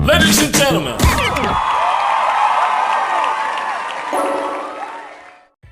Ladies and gentlemen.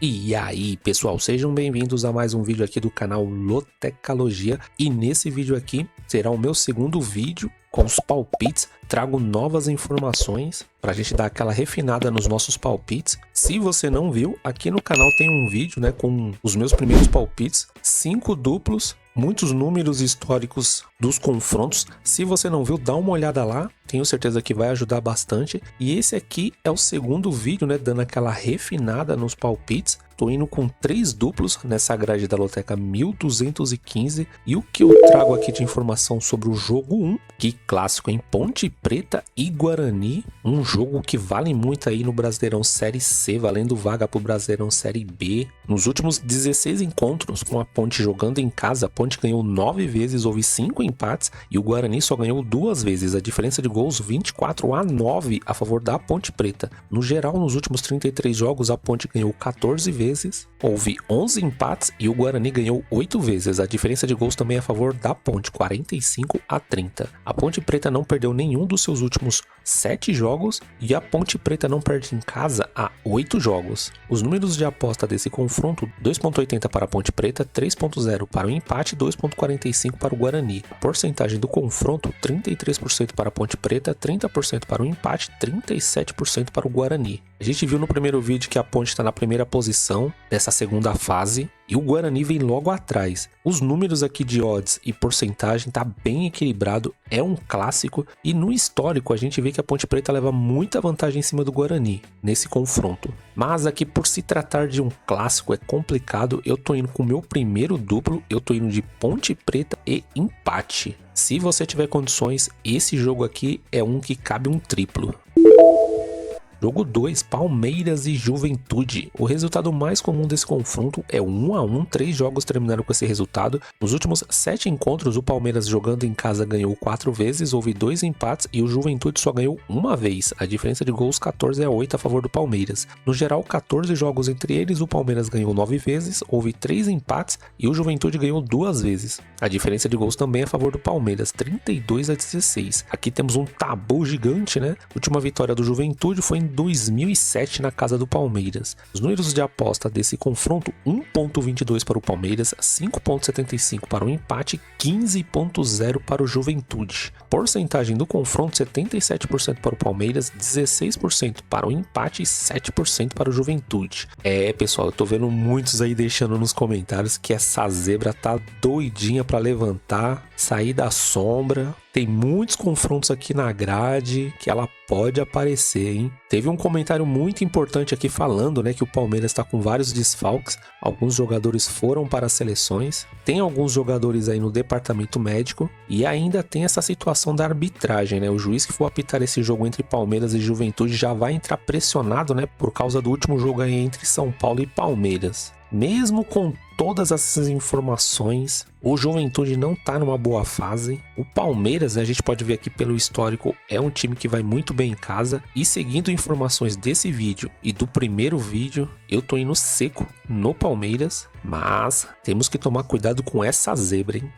E aí pessoal, sejam bem-vindos a mais um vídeo aqui do canal Lotecalogia. E nesse vídeo aqui será o meu segundo vídeo com os palpites. Trago novas informações para a gente dar aquela refinada nos nossos palpites. Se você não viu, aqui no canal tem um vídeo, né, com os meus primeiros palpites, 5 duplos, muitos números históricos dos confrontos. Se você não viu, dá uma olhada lá, tenho certeza que vai ajudar bastante. E esse aqui é o segundo vídeo, né, dando aquela refinada nos palpites. Tô indo com 3 duplos nessa grade da Loteca 1215. E o que eu trago aqui de informação sobre o jogo 1, que clássico em Ponte Preta e Guarani. Um jogo que vale muito aí no Brasileirão Série C, valendo vaga pro Brasileirão Série B. Nos últimos 16 encontros com a Ponte jogando em casa, a Ponte ganhou 9 vezes, houve 5 empates e o Guarani só ganhou 2 vezes. A diferença de gols 24-9 a favor da Ponte Preta. No geral, nos últimos 33 jogos, a Ponte ganhou 14 vezes, houve 11 empates e o Guarani ganhou 8 vezes. A diferença de gols também é a favor da Ponte, 45-30. A Ponte Preta não perdeu nenhum dos seus últimos 7 jogos e a Ponte Preta não perde em casa há 8 jogos. Os números de aposta desse confronto: 2.80 para a Ponte Preta, 3.0 para o empate, 2.45 para o Guarani. A porcentagem do confronto: 33% para a Ponte Preta, 30% para o empate, 37% para o Guarani. A gente viu no primeiro vídeo que a Ponte está na primeira posição dessa segunda fase e o Guarani vem logo atrás. Os números aqui de odds e porcentagem tá bem equilibrado, é um clássico e no histórico a gente vê que a Ponte Preta leva muita vantagem em cima do Guarani nesse confronto. Mas aqui, por se tratar de um clássico, é complicado. Eu tô indo com o meu primeiro duplo, eu tô indo de Ponte Preta e empate. Se você tiver condições, esse jogo aqui é um que cabe um triplo. Jogo 2, Palmeiras e Juventude. O resultado mais comum desse confronto é 1-1, 3 jogos terminaram com esse resultado. Nos últimos 7 encontros, o Palmeiras jogando em casa ganhou 4 vezes, houve 2 empates e o Juventude só ganhou 1 vez. A diferença de gols 14-8 a favor do Palmeiras. No geral, 14 jogos entre eles, o Palmeiras ganhou 9 vezes, houve 3 empates e o Juventude ganhou 2 vezes. A diferença de gols também é a favor do Palmeiras, 32-16. Aqui temos um tabu gigante, né? A última vitória do Juventude foi em 2007 na casa do Palmeiras. Os números de aposta desse confronto: 1.22 para o Palmeiras, 5.75 para o empate, 15.0 para o Juventude. Porcentagem do confronto: 77% para o Palmeiras, 16% para o empate e 7% para o Juventude. Pessoal, eu tô vendo muitos aí deixando nos comentários que essa zebra tá doidinha para levantar, sair da sombra. Tem muitos confrontos aqui na grade que ela pode aparecer, hein? Teve um comentário muito importante aqui falando, né, que o Palmeiras está com vários desfalques. Alguns jogadores foram para as seleções. Tem alguns jogadores aí no departamento médico. E ainda tem essa situação da arbitragem, né? O juiz que for apitar esse jogo entre Palmeiras e Juventude já vai entrar pressionado, né, por causa do último jogo aí entre São Paulo e Palmeiras. Mesmo com todas essas informações, o Juventude não tá numa boa fase. O Palmeiras, né, a gente pode ver aqui pelo histórico, é um time que vai muito bem em casa. E seguindo informações desse vídeo e do primeiro vídeo, eu tô indo seco no Palmeiras. Mas temos que tomar cuidado com essa zebra, hein?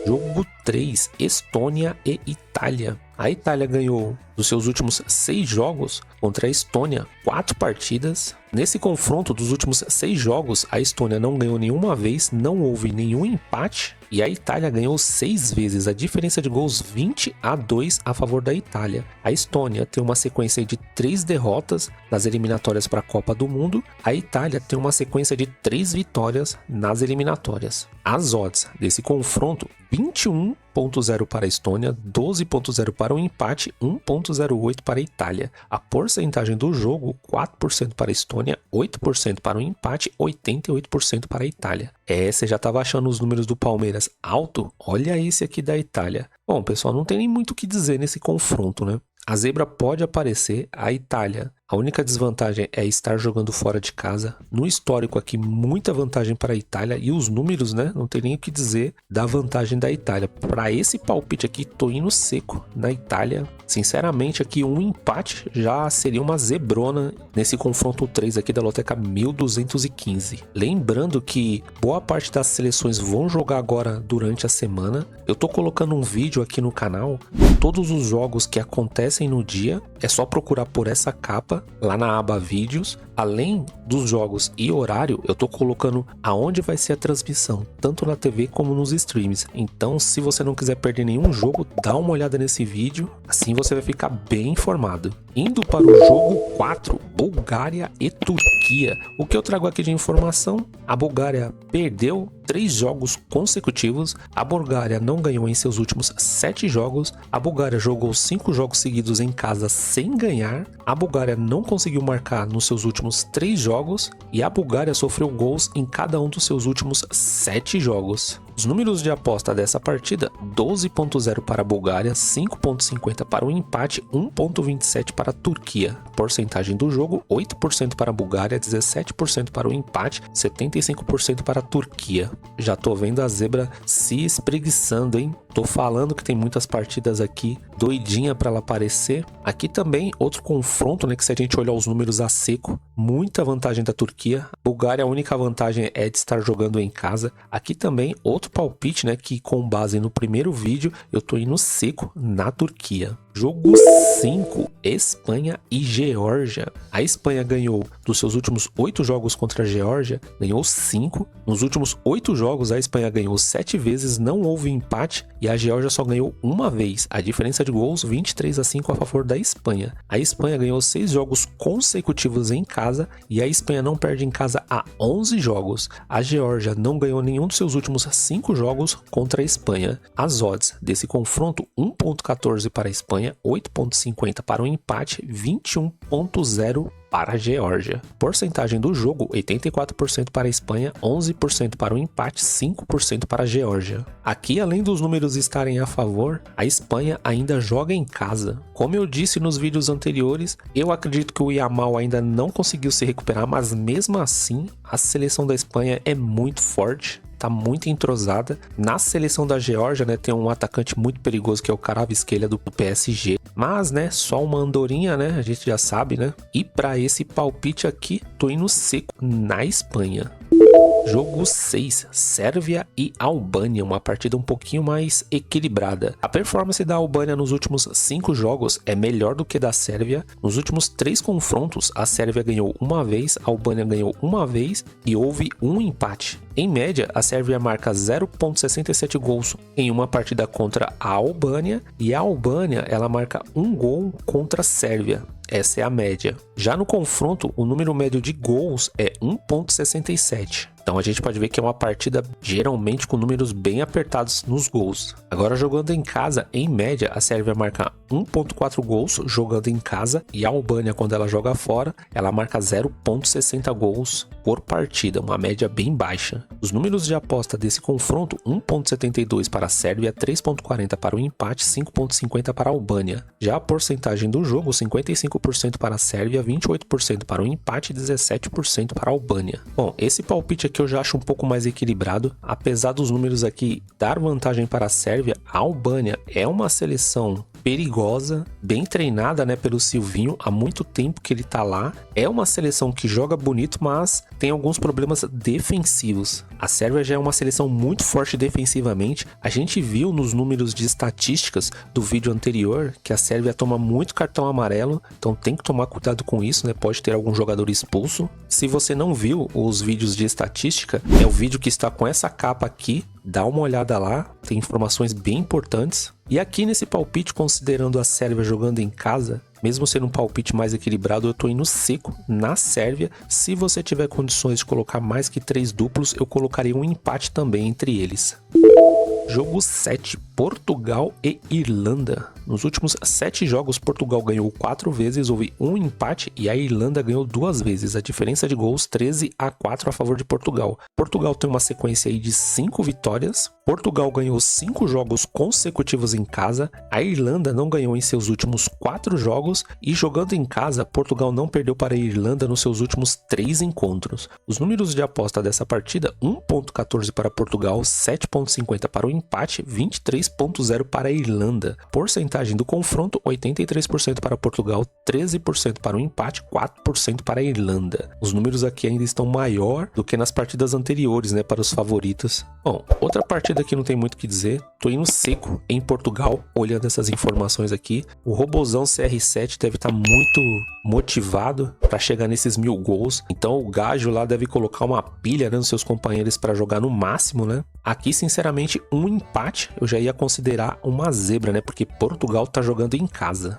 Jogo 3, Estônia e Itália. A Itália ganhou dos seus últimos 6 jogos contra a Estônia 4 partidas. Nesse confronto dos últimos 6 jogos, a Estônia não ganhou nenhuma vez, não houve nenhum empate e a Itália ganhou 6 vezes. A diferença de gols 20-2 a favor da Itália. A Estônia tem uma sequência de 3 derrotas nas eliminatórias para a Copa do Mundo. A Itália tem uma sequência de 3 vitórias nas eliminatórias. As odds desse confronto: 21.0 para a Estônia, 12.0 para o empate, 1.08 para a Itália. A porcentagem do jogo: 4% para a Estônia, 8% para o empate, 88% para a Itália. Você já estava achando os números do Palmeiras alto? Olha esse aqui da Itália. Bom, pessoal, não tem nem muito o que dizer nesse confronto, né? A zebra pode aparecer. A Itália A única desvantagem é estar jogando fora de casa. No histórico aqui, muita vantagem para a Itália. E os números, né? Não tem nem o que dizer da vantagem da Itália. Para esse palpite aqui, tô indo seco na Itália. Sinceramente, aqui um empate já seria uma zebrona nesse confronto 3 aqui da Loteca 1215. Lembrando que boa parte das seleções vão jogar agora durante a semana. Eu tô colocando um vídeo aqui no canal, todos os jogos que acontecem no dia. É só procurar por essa capa lá na aba vídeos. Além dos jogos e horário, eu tô colocando aonde vai ser a transmissão, tanto na TV como nos streams. Então, se você não quiser perder nenhum jogo, dá uma olhada nesse vídeo, assim você vai ficar bem informado. Indo para o jogo 4, Bulgária e Turquia. O que eu trago aqui de informação? A Bulgária perdeu 3 jogos consecutivos, a Bulgária não ganhou em seus últimos 7 jogos, a Bulgária jogou 5 jogos seguidos em casa sem ganhar, a Bulgária não conseguiu marcar nos seus últimos 3 jogos e a Bulgária sofreu gols em cada um dos seus últimos 7 jogos. Os números de aposta dessa partida: 12.0 para a Bulgária, 5.50 para o empate, 1.27 para a Turquia. Porcentagem do jogo: 8% para a Bulgária, 17% para o empate, 75% para a Turquia. Já tô vendo a zebra se espreguiçando, hein? Tô falando que tem muitas partidas aqui doidinha para ela aparecer. Aqui também outro confronto, né, que se a gente olhar os números a seco, muita vantagem da Turquia. A Bulgária, a única vantagem é de estar jogando em casa. Aqui também outro palpite, né, que com base no primeiro vídeo eu tô indo seco na Turquia. Jogo 5, Espanha e Geórgia. A Espanha ganhou dos seus últimos 8 jogos contra a Geórgia, ganhou 5. Nos últimos 8 jogos a Espanha ganhou 7 vezes, não houve empate e a Geórgia só ganhou uma vez. A diferença de gols 23-5 a favor da Espanha. A Espanha ganhou 6 jogos consecutivos em casa e a Espanha não perde em casa há 11 jogos. A Geórgia não ganhou nenhum dos seus últimos 5 jogos contra a Espanha. As odds desse confronto: 1.14 para a Espanha, 8.50 para o empate, 21.0 para a Geórgia. Porcentagem do jogo: 84% para a Espanha, 11% para o empate, 5% para a Geórgia. Aqui, além dos números estarem a favor, a Espanha ainda joga em casa. Como eu disse nos vídeos anteriores, eu acredito que o Yamal ainda não conseguiu se recuperar, mas mesmo assim, a seleção da Espanha é muito forte. Tá muito entrosada. Na seleção da Geórgia, né, tem um atacante muito perigoso que é o Kvaratskhelia do PSG. Mas, né, só uma andorinha, né, a gente já sabe, né. E para esse palpite aqui, tô indo seco na Espanha. Jogo 6, Sérvia e Albânia, uma partida um pouquinho mais equilibrada. A performance da Albânia nos últimos 5 jogos é melhor do que da Sérvia. Nos últimos 3 confrontos, a Sérvia ganhou uma vez, a Albânia ganhou uma vez e houve um empate. Em média, a Sérvia marca 0.67 gols em uma partida contra a Albânia e a Albânia ela marca 1 gol contra a Sérvia. Essa é a média. Já no confronto, o número médio de gols é 1.67. Então a gente pode ver que é uma partida geralmente com números bem apertados nos gols. Agora, jogando em casa, em média, a Sérvia marca 1.4 gols jogando em casa e a Albânia, quando ela joga fora, ela marca 0.60 gols por partida, uma média bem baixa. Os números de aposta desse confronto: 1.72 para a Sérvia, 3.40 para o empate, 5.50 para a Albânia. Já a porcentagem do jogo: 55% para a Sérvia, 28% para o empate e 17% para a Albânia. Bom, esse palpite aqui eu já acho um pouco mais equilibrado. Apesar dos números aqui dar vantagem para a Sérvia, a Albânia é uma seleção perigosa, bem treinada, né, pelo Silvinho, há muito tempo que ele tá lá. É uma seleção que joga bonito, mas tem alguns problemas defensivos. A Sérvia já é uma seleção muito forte defensivamente. A gente viu nos números de estatísticas do vídeo anterior que a Sérvia toma muito cartão amarelo, então tem que tomar cuidado com isso, né? Pode ter algum jogador expulso. Se você não viu os vídeos de estatística, é o vídeo que está com essa capa aqui. Dá uma olhada lá, tem informações bem importantes. E aqui nesse palpite, considerando a Sérvia jogando em casa, mesmo sendo um palpite mais equilibrado, eu tô indo seco na Sérvia. Se você tiver condições de colocar mais que 3 duplos, eu colocaria um empate também entre eles. Jogo 7, Portugal e Irlanda. Nos últimos 7 jogos, Portugal ganhou 4 vezes, houve um empate e a Irlanda ganhou 2 vezes. A diferença de gols 13-4 a favor de Portugal. Portugal tem uma sequência aí de 5 vitórias Portugal ganhou 5 jogos consecutivos em casa, a Irlanda não ganhou em seus últimos 4 jogos e jogando em casa, Portugal não perdeu para a Irlanda nos seus últimos 3 encontros. Os números de aposta dessa partida, 1.14 para Portugal, 7.50 para o empate, 23.0 para a Irlanda. Porcentagem do confronto, 83% para Portugal, 13% para o empate, 4% para a Irlanda. Os números aqui ainda estão maior do que nas partidas anteriores, né, para os favoritos. Bom, outra partida que não tem muito o que dizer, tô indo seco em Portugal, olhando essas informações aqui. O robozão CR7 deve estar muito motivado para chegar nesses 1000 gols, então o Gajo lá deve colocar uma pilha, né, nos seus companheiros para jogar no máximo, né? Aqui, sinceramente, um empate eu já ia considerar uma zebra, né, porque Portugal tá jogando em casa.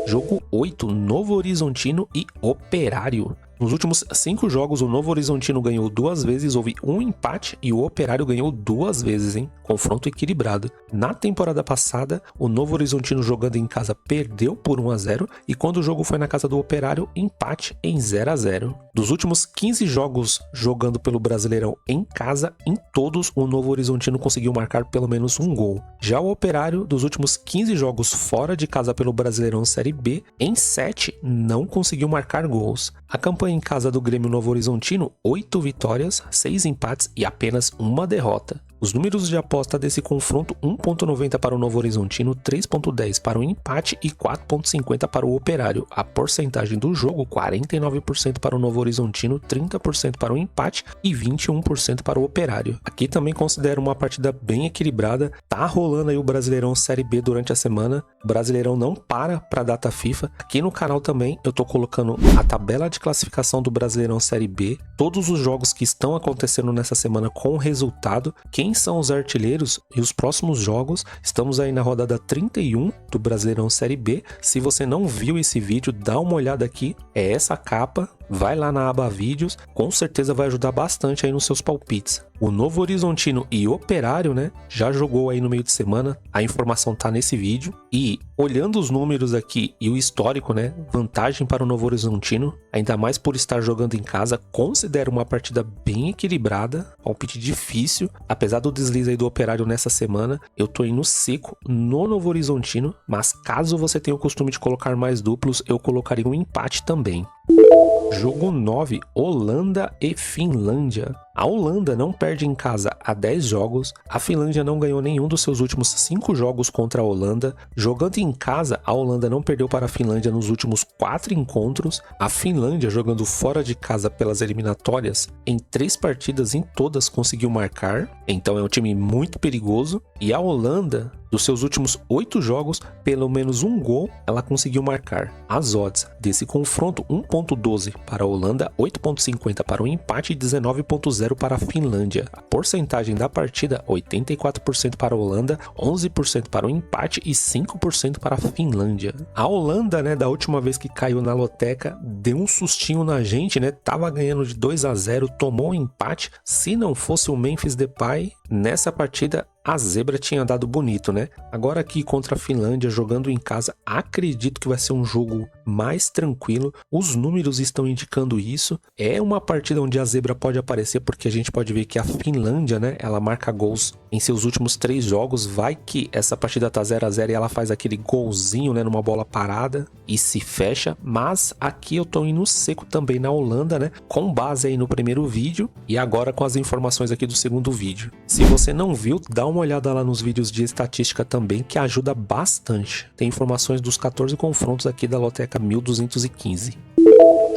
Jogo 8, Novo Horizontino e Operário. Nos últimos 5 jogos, o Novo Horizontino ganhou 2 vezes, houve um empate e o Operário ganhou 2 vezes, hein? Confronto equilibrado. Na temporada passada, o Novo Horizontino jogando em casa perdeu por 1-0 e quando o jogo foi na casa do Operário, empate em 0-0. Dos últimos 15 jogos jogando pelo Brasileirão em casa, em todos o Novo Horizontino conseguiu marcar pelo menos um gol. Já o Operário, dos últimos 15 jogos fora de casa pelo Brasileirão Série B, em 7 não conseguiu marcar gols. A campanha em casa do Grêmio Novo Horizontino, 8 vitórias, 6 empates e apenas uma derrota. Os números de aposta desse confronto, 1.90 para o Novo Horizontino, 3.10 para o empate e 4.50 para o Operário. A porcentagem do jogo, 49% para o Novo Horizontino, 30% para o empate e 21% para o Operário. Aqui também considero uma partida bem equilibrada. Tá rolando aí o Brasileirão Série B durante a semana. O Brasileirão não para a data FIFA. Aqui no canal também eu tô colocando a tabela de classificação do Brasileirão Série B, todos os jogos que estão acontecendo nessa semana com o resultado, quem são os artilheiros e os próximos jogos. Estamos aí na rodada 31 do Brasileirão Série B. Se você não viu esse vídeo, dá uma olhada aqui, é essa capa. Vai lá na aba vídeos, com certeza vai ajudar bastante aí nos seus palpites. O Novo Horizontino e Operário, né, já jogou aí no meio de semana, a informação tá nesse vídeo. E olhando os números aqui e o histórico, né, vantagem para o Novo Horizontino, ainda mais por estar jogando em casa, considero uma partida bem equilibrada, palpite difícil. Apesar do deslize aí do Operário nessa semana, eu tô indo seco no Novo Horizontino, mas caso você tenha o costume de colocar mais duplos, eu colocaria um empate também. Jogo 9, Holanda e Finlândia. A Holanda não perde em casa há 10 jogos, a Finlândia não ganhou nenhum dos seus últimos 5 jogos contra a Holanda. Jogando em casa, a Holanda não perdeu para a Finlândia nos últimos 4 encontros. A Finlândia, jogando fora de casa pelas eliminatórias, em 3 partidas em todas conseguiu marcar, então é um time muito perigoso. E a Holanda, dos seus últimos 8 jogos, pelo menos um gol ela conseguiu marcar. As odds desse confronto, 1.12 para a Holanda, 8.50 para o empate e 19.0 para a Finlândia. A porcentagem da partida, 84% para a Holanda, 11% para o empate e 5% para a Finlândia. A Holanda, né, da última vez que caiu na loteca, deu um sustinho na gente, né? Tava ganhando de 2-0, tomou um empate. Se não fosse o Memphis Depay, nessa partida a zebra tinha dado bonito, né? Agora aqui contra a Finlândia, jogando em casa, acredito que vai ser um jogo mais tranquilo. Os números estão indicando isso. É uma partida onde a zebra pode aparecer, porque a gente pode ver que a Finlândia, né, ela marca gols em seus últimos 3 jogos. Vai que essa partida tá 0-0 e ela faz aquele golzinho, né, numa bola parada e se fecha. Mas aqui eu tô indo seco também na Holanda, né, com base aí no primeiro vídeo e agora com as informações aqui do segundo vídeo. Se você não viu, dá uma olhada lá nos vídeos de estatística também, que ajuda bastante. Tem informações dos 14 confrontos aqui da Loteca 1215.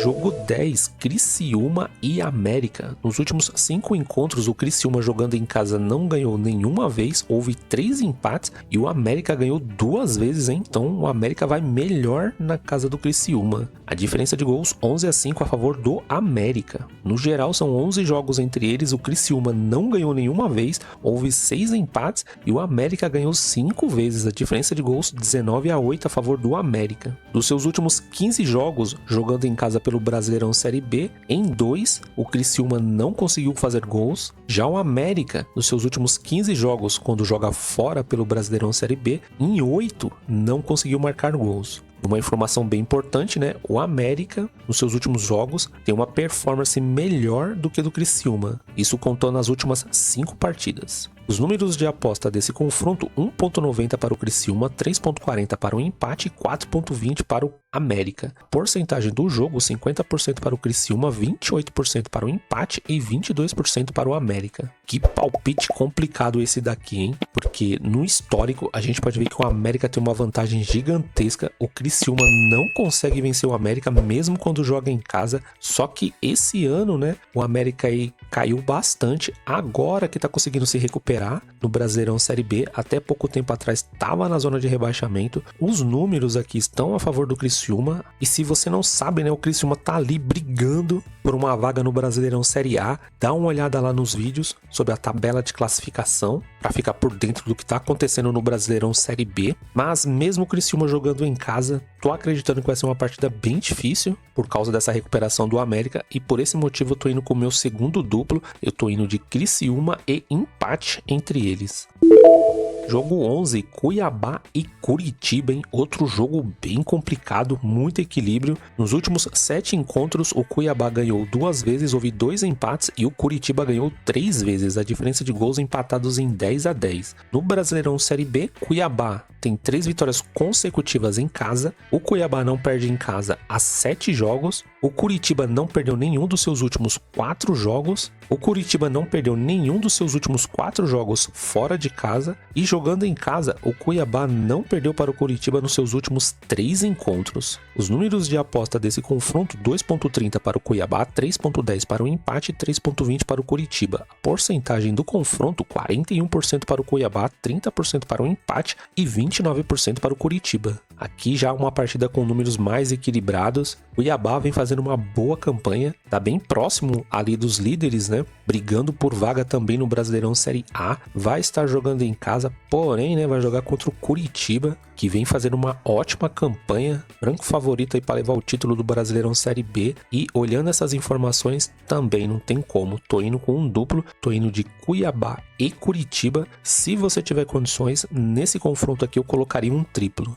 Jogo 10, Criciúma e América. Nos últimos 5 encontros, o Criciúma jogando em casa não ganhou nenhuma vez, houve 3 empates e o América ganhou 2 vezes, hein? Então o América vai melhor na casa do Criciúma. A diferença de gols, 11-5 a favor do América. No geral, são 11 jogos entre eles, o Criciúma não ganhou nenhuma vez, houve 6 empates e o América ganhou 5 vezes. A diferença de gols, 19-8 a favor do América. Dos seus últimos 15 jogos, jogando em casa pelo Brasileirão Série B, em 2, o Criciúma não conseguiu fazer gols. Já o América, nos seus últimos 15 jogos, quando joga fora pelo Brasileirão Série B, em 8, não conseguiu marcar gols. Uma informação bem importante, né? O América, nos seus últimos jogos, tem uma performance melhor do que do Criciúma. Isso contou nas últimas 5 partidas. Os números de aposta desse confronto: 1.90 para o Criciúma, 3.40 para o empate e 4.20 para o América. Porcentagem do jogo: 50% para o Criciúma, 28% para o empate e 22% para o América. Que palpite complicado esse daqui, hein? Porque no histórico a gente pode ver que o América tem uma vantagem gigantesca. O Criciúma não consegue vencer o América mesmo quando joga em casa. Só que esse ano, né, o América aí caiu bastante. Agora que tá conseguindo se recuperar no Brasileirão Série B. Até pouco tempo atrás estava na zona de rebaixamento. Os números aqui estão a favor do Criciúma. E se você não sabe, né, o Criciúma tá ali brigando por uma vaga no Brasileirão Série A. Dá uma olhada lá nos vídeos sobre a tabela de classificação para ficar por dentro do que tá acontecendo no Brasileirão Série B. Mas mesmo o Criciúma jogando em casa, tô acreditando que vai ser uma partida bem difícil por causa dessa recuperação do América, e por esse motivo eu tô indo com o meu segundo duplo. Eu tô indo de Criciúma e empate entre eles. Jogo 11, Cuiabá e Curitiba, hein? Outro jogo bem complicado, muito equilíbrio. Nos últimos 7 encontros, o Cuiabá ganhou 2 vezes, houve 2 empates e o Curitiba ganhou 3 vezes. A diferença de gols empatados em 10-10. No Brasileirão Série B, Cuiabá tem 3 vitórias consecutivas em casa. O Cuiabá não perde em casa há 7 jogos. O Curitiba não perdeu nenhum dos seus últimos 4 jogos. O Curitiba não perdeu nenhum dos seus últimos 4 jogos fora de casa. E jogando em casa, o Cuiabá não perdeu para o Curitiba nos seus últimos 3 encontros. Os números de aposta desse confronto: 2.30 para o Cuiabá, 3.10 para o empate e 3.20 para o Curitiba. A porcentagem do confronto: 41% para o Cuiabá, 30% para o empate e 29% para o Curitiba. Aqui já uma partida com números mais equilibrados. O Cuiabá vem fazendo uma boa campanha, tá bem próximo ali dos líderes, né? Brigando por vaga também no Brasileirão Série A. Vai estar jogando em casa, porém, né, vai jogar contra o Curitiba, que vem fazendo uma ótima campanha, branco favorito aí para levar o título do Brasileirão Série B. E olhando essas informações, também não tem como. Tô indo com um duplo, tô indo de Cuiabá e Curitiba. Se você tiver condições, nesse confronto aqui eu colocaria um triplo.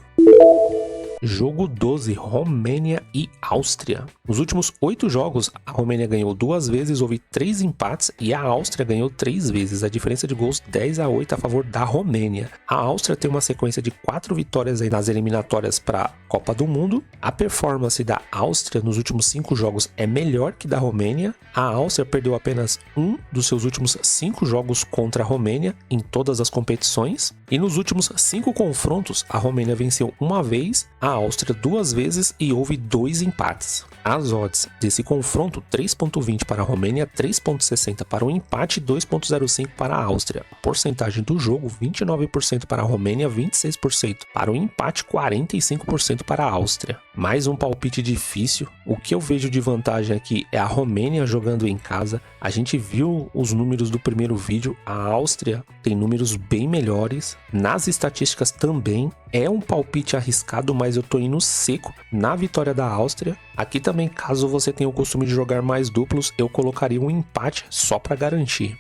Jogo 12, Romênia e Áustria. Nos últimos 8 jogos, a Romênia ganhou 2 vezes, houve 3 empates e a Áustria ganhou 3 vezes. A diferença de gols 10-8 a favor da Romênia. A Áustria tem uma sequência de 4 vitórias aí nas eliminatórias para a Copa do Mundo. A performance da Áustria nos últimos 5 jogos é melhor que da Romênia. A Áustria perdeu apenas um dos seus últimos 5 jogos contra a Romênia em todas as competições. E nos últimos 5 confrontos, a Romênia venceu uma vez, a Áustria 2 vezes e houve 2 empates. As odds desse confronto: 3.20 para a Romênia, 3.60 para o empate e 2.05 para a Áustria. A porcentagem do jogo: 29% para a Romênia, 26% para o empate, 45% para a Áustria. Mais um palpite difícil. O que eu vejo de vantagem aqui é a Romênia jogando em casa. A gente viu os números do primeiro vídeo, a Áustria tem números bem melhores. Nas estatísticas também. É um palpite arriscado, mas eu tô indo seco na vitória da Áustria. Aqui também, caso você tenha o costume de jogar mais duplos, eu colocaria um empate só para garantir.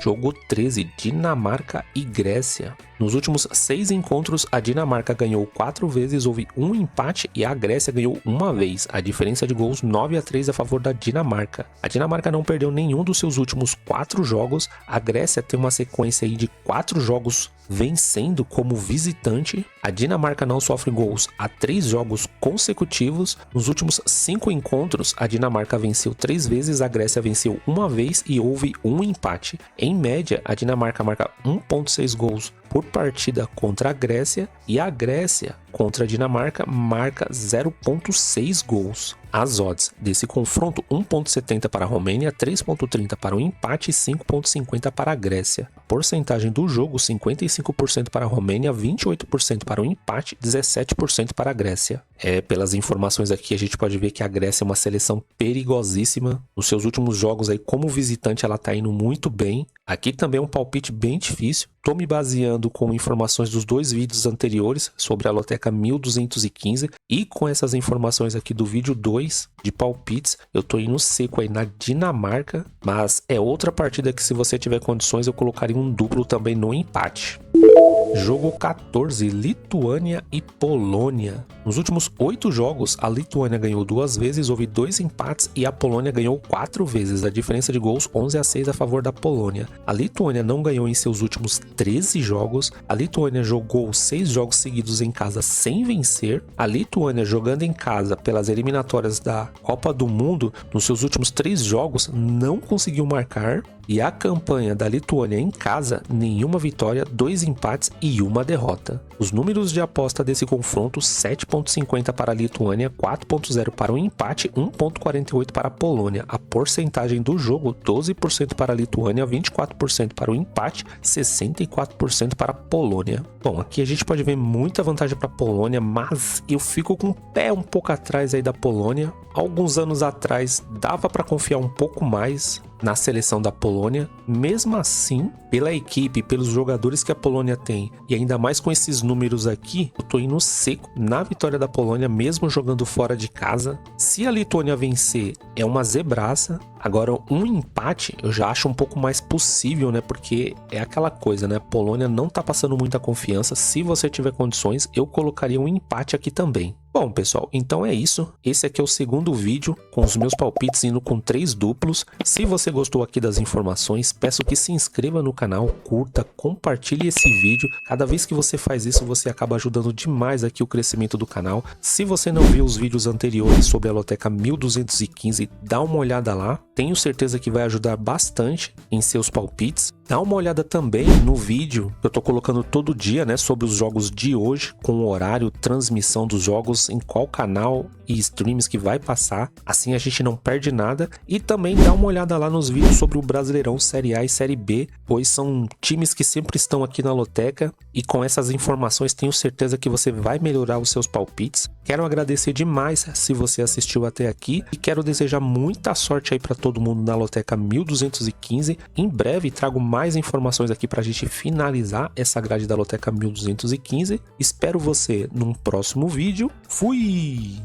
Jogo 13, Dinamarca e Grécia. Nos últimos 6 encontros, a Dinamarca ganhou 4 vezes, houve um empate e a Grécia ganhou uma vez. A diferença de gols 9-3 a favor da Dinamarca. A Dinamarca não perdeu nenhum dos seus últimos 4 jogos. A Grécia tem uma sequência aí de 4 jogos vencendo como visitante. A Dinamarca não sofre gols há 3 jogos consecutivos. Nos últimos 5 encontros, a Dinamarca venceu 3 vezes, a Grécia venceu uma vez e houve um empate. Em média, a Dinamarca marca 1.6 gols por partida contra a Grécia e a Grécia contra a Dinamarca marca 0.6 gols. As odds desse confronto: 1.70 para a Romênia, 3.30 para o empate e 5.50 para a Grécia. A porcentagem do jogo: 55% para a Romênia, 28% para o empate, 17% para a Grécia. Pelas informações aqui a gente pode ver que a Grécia é uma seleção perigosíssima. Nos seus últimos jogos aí como visitante ela tá indo muito bem. Aqui também é um palpite bem difícil. Tô me baseando com informações dos 2 vídeos anteriores sobre a Loteca 1215 e com essas informações aqui do vídeo 2 de palpites, eu tô indo seco aí na Dinamarca, mas é outra partida que, se você tiver condições, eu colocaria um duplo também no empate. Jogo 14, Lituânia e Polônia. Nos últimos 8 jogos, a Lituânia ganhou 2 vezes, houve 2 empates e a Polônia ganhou 4 vezes. A diferença de gols 11-6 a favor da Polônia. A Lituânia não ganhou em seus últimos 13 jogos. A Lituânia jogou 6 jogos seguidos em casa sem vencer. A Lituânia, jogando em casa pelas eliminatórias da Copa do Mundo, nos seus últimos 3 jogos não conseguiu marcar. E a campanha da Lituânia em casa, nenhuma vitória, 2 empates e 1 derrota. Os números de aposta desse confronto, 7,50 para a Lituânia, 4,0 para o empate, 1,48 para a Polônia. A porcentagem do jogo, 12% para a Lituânia, 24% para o empate, 64% para a Polônia. Bom, aqui a gente pode ver muita vantagem para a Polônia, mas eu fico com o pé um pouco atrás aí da Polônia. Alguns anos atrás dava para confiar um pouco mais na seleção da Polônia. Mesmo assim, pela equipe, pelos jogadores que a Polônia tem, e ainda mais com esses números aqui, eu tô indo seco na vitória da Polônia, mesmo jogando fora de casa. Se a Lituânia vencer, é uma zebraça. Agora, um empate eu já acho um pouco mais possível, né? Porque é aquela coisa, né? A Polônia não tá passando muita confiança. Se você tiver condições, eu colocaria um empate aqui também. Bom, pessoal, então é isso. Esse aqui é o segundo vídeo com os meus palpites indo com 3 duplos. Se você gostou aqui das informações, peço que se inscreva no canal, curta, compartilhe esse vídeo. Cada vez que você faz isso, você acaba ajudando demais aqui o crescimento do canal. Se você não viu os vídeos anteriores sobre a Loteca 1215, dá uma olhada lá. Tenho certeza que vai ajudar bastante em seus palpites. Dá uma olhada também no vídeo que eu tô colocando todo dia, né, sobre os jogos de hoje, com o horário, transmissão dos jogos, em qual canal e streams que vai passar. Assim a gente não perde nada. E também dá uma olhada lá nos vídeos sobre o Brasileirão Série A e Série B, pois são times que sempre estão aqui na Loteca. E com essas informações tenho certeza que você vai melhorar os seus palpites. Quero agradecer demais se você assistiu até aqui e quero desejar muita sorte aí para todo mundo na Loteca 1215. Em breve trago mais informações aqui para a gente finalizar essa grade da Loteca 1215. Espero você num próximo vídeo. Fui!